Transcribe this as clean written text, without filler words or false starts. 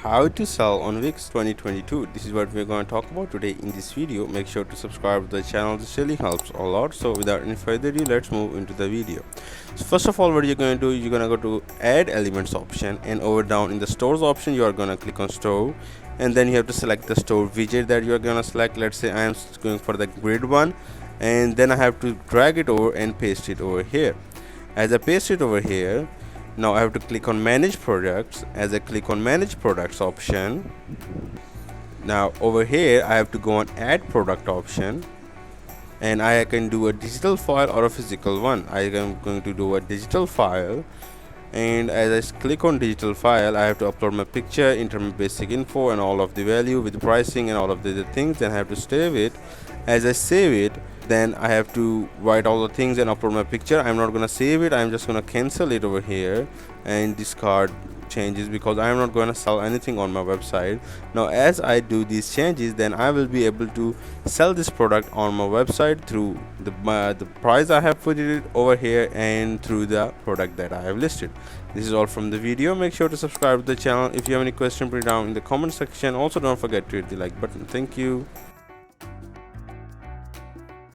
How to sell on Wix 2022. This is what we're going to talk about today in this video. Make sure to subscribe to the channel. This really helps a lot. So without any further ado, let's move into the video. So first of all, what you're going to do, you're going to go to add elements option, and over down in the stores option you are going to click on store, and then you have to select the store widget that you're going to select. Let's say I am going for the grid one, and then I have to drag it over and paste it over here. As I paste it over here, now I have to click on manage products. As I click on manage products option, now over here I have to go on add product option, and I can do a digital file or a physical one. I am going to do a digital file, and as I click on digital file, I have to upload my picture, enter my basic info and all of the value with the pricing and all of the other things. Then I have to save it. As I save it, then I have to write all the things and upload my picture. I'm not gonna save it, I'm just gonna cancel it over here and discard changes, because I am not going to sell anything on my website. Now as I do these changes, then I will be able to sell this product on my website through the price I have put it over here and through the product that I have listed. This is all from the video. Make sure to subscribe to the channel. If you have any question, put it down in the comment section. Also don't forget to hit the like button. Thank you.